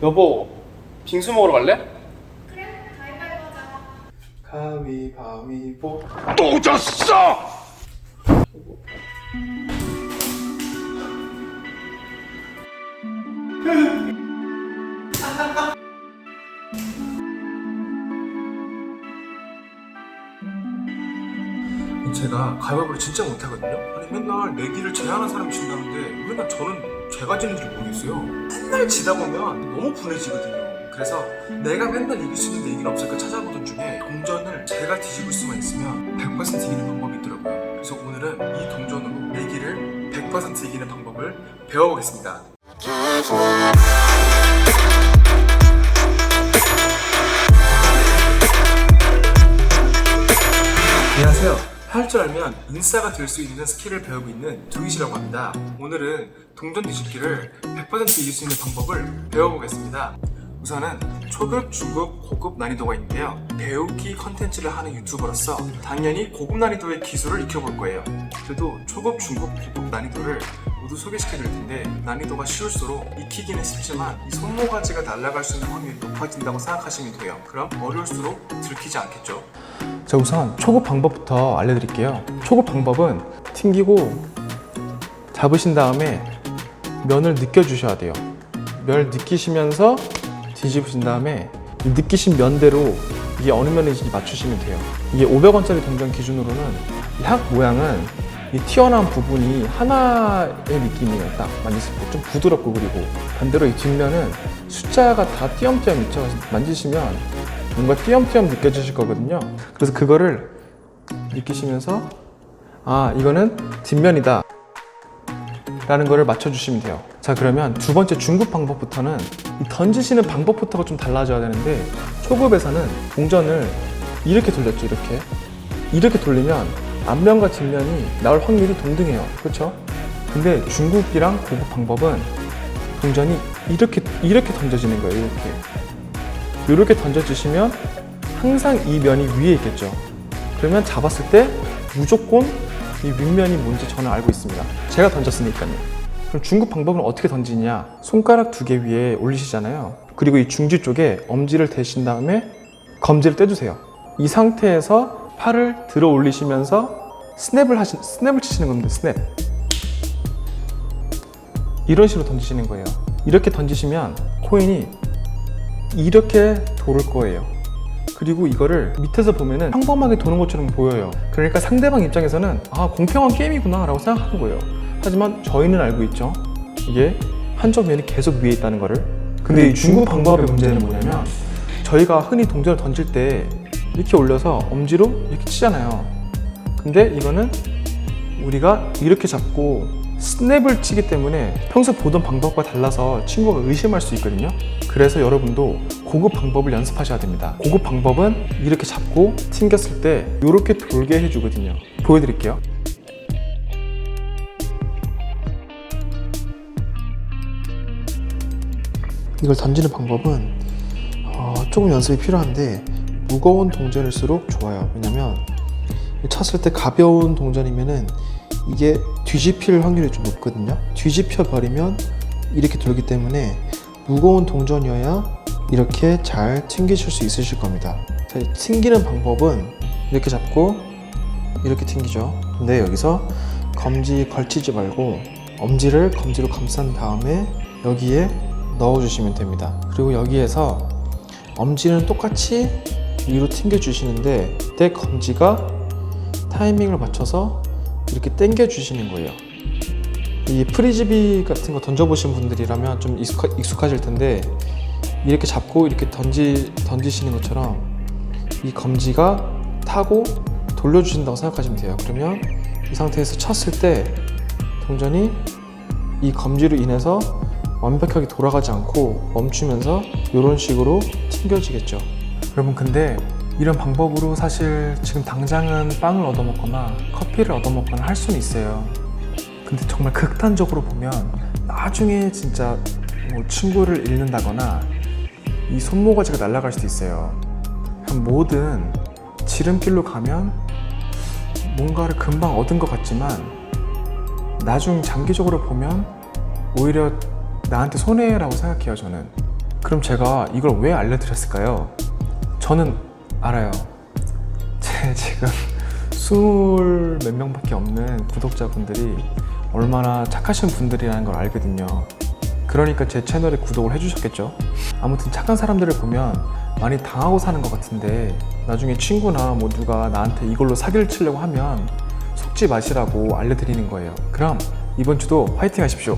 여보, 빙수 먹으러 갈래? 그래, 가위바위보 하자. 가위바위보. 또 졌어! 제가 가위바위보를 진짜 못하거든요? 아니 맨날 내기를 제안한 사람이 진다는데 맨날 저는 제가 지는 줄 모르겠어요. 맨날 지다 보면 너무 분해지거든요. 그래서 내가 맨날 이길 수 있는 내기는 없을까 찾아보던 중에 동전을 제가 뒤집을 수만 있으면 100% 이기는 방법이 있더라고요. 그래서 오늘은 이 동전으로 내기를 100% 이기는 방법을 배워보겠습니다. 안녕하세요. 할 줄 알면 인싸가 될 수 있는 스킬을 배우고 있는 두잇이라고 합니다. 오늘은 동전 뒤집기를 100% 이길 수 있는 방법을 배워보겠습니다. 우선은 초급, 중급, 고급 난이도가 있는데요. 배우기 컨텐츠를 하는 유튜버로서 당연히 고급 난이도의 기술을 익혀볼 거예요. 그래도 초급, 중급, 고급 난이도를 모두 소개시켜드릴 텐데 난이도가 쉬울수록 익히기는 쉽지만 이 손모가지가 날아갈 수 있는 확률이 높아진다고 생각하시면 돼요. 그럼 어려울수록 들키지 않겠죠. 자, 우선 초급 방법부터 알려드릴게요. 초급 방법은 튕기고 잡으신 다음에 면을 느껴주셔야 돼요. 면을 느끼시면서 뒤집으신 다음에 이 느끼신 면대로 이게 어느 면인지 맞추시면 돼요. 이게 500원짜리 동전 기준으로는 이 학 모양은 이 튀어나온 부분이 하나의 느낌이에요. 딱 만졌을 때 좀 부드럽고, 그리고 반대로 이 뒷면은 숫자가 다 띄엄띄엄 있죠. 그래서 만지시면 뭔가 띄엄띄엄 느껴지실 거거든요. 그래서 그거를 느끼시면서 아, 이거는 뒷면이다 라는 거를 맞춰주시면 돼요. 자, 그러면 두 번째 중급 방법부터는 이 던지시는 방법부터가 좀 달라져야 되는데, 초급에서는 동전을 이렇게 돌렸죠. 이렇게 돌리면 앞면과 뒷면이 나올 확률이 동등해요. 그렇죠? 근데 중급이랑 고급 방법은 동전이 이렇게 던져지는 거예요. 이렇게 던져주시면 항상 이 면이 위에 있겠죠. 그러면 잡았을 때 무조건 이 윗면이 뭔지 저는 알고 있습니다. 제가 던졌으니까요. 그럼 중급 방법은 어떻게 던지냐? 손가락 2개 위에 올리시잖아요. 그리고 이 중지 쪽에 엄지를 대신 다음에 검지를 떼주세요. 이 상태에서 팔을 들어 올리시면서 스냅을 치시는 겁니다. 스냅. 이런 식으로 던지시는 거예요. 이렇게 던지시면 코인이 이렇게 도를 거예요. 그리고 이거를 밑에서 보면은 평범하게 도는 것처럼 보여요. 그러니까 상대방 입장에서는 아, 공평한 게임이구나 라고 생각하는 거예요. 하지만 저희는 알고 있죠. 이게 한쪽 면이 계속 위에 있다는 거를. 근데 이 중급 방법의 문제는 뭐냐면, 저희가 흔히 동전을 던질 때 이렇게 올려서 엄지로 이렇게 치잖아요. 근데 이거는 우리가 이렇게 잡고 스냅을 치기 때문에 평소 보던 방법과 달라서 친구가 의심할 수 있거든요. 그래서 여러분도 고급 방법을 연습하셔야 됩니다. 고급 방법은 이렇게 잡고 튕겼을 때 이렇게 돌게 해주거든요. 보여드릴게요. 이걸 던지는 방법은 조금 연습이 필요한데 무거운 동전일수록 좋아요. 왜냐면 쳤을 때 가벼운 동전이면은 이게 뒤집힐 확률이 좀 높거든요. 뒤집혀 버리면 이렇게 돌기 때문에 무거운 동전이어야 이렇게 잘 튕기실 수 있으실 겁니다. 자, 튕기는 방법은 이렇게 잡고 이렇게 튕기죠. 근데 여기서 검지 걸치지 말고 엄지를 검지로 감싼 다음에 여기에 넣어주시면 됩니다. 그리고 여기에서 엄지는 똑같이 위로 튕겨 주시는데 그때 검지가 타이밍을 맞춰서 이렇게 당겨 주시는 거예요. 이 프리즈비 같은 거 던져보신 분들이라면 좀 익숙하실 텐데, 이렇게 잡고 이렇게 던지시는 것처럼 이 검지가 타고 돌려주신다고 생각하시면 돼요. 그러면 이 상태에서 쳤을 때 동전이 이 검지로 인해서 완벽하게 돌아가지 않고 멈추면서 이런 식으로 튕겨지겠죠. 여러분, 근데 이런 방법으로 사실 지금 당장은 빵을 얻어먹거나 커피를 얻어먹거나 할 수는 있어요. 근데 정말 극단적으로 보면 나중에 진짜 뭐 친구를 잃는다거나 이 손모가지가 날아갈 수도 있어요. 뭐든 지름길로 가면 뭔가를 금방 얻은 것 같지만 나중 장기적으로 보면 오히려 나한테 손해라고 생각해요. 저는 그럼 제가 이걸 왜 알려드렸을까요? 저는 알아요. 제 지금 20 몇 명밖에 없는 구독자분들이 얼마나 착하신 분들이라는 걸 알거든요. 그러니까 제 채널에 구독을 해주셨겠죠? 아무튼 착한 사람들을 보면 많이 당하고 사는 것 같은데 나중에 친구나 뭐 누가 나한테 이걸로 사기를 치려고 하면 속지 마시라고 알려드리는 거예요. 그럼 이번 주도 화이팅 하십시오.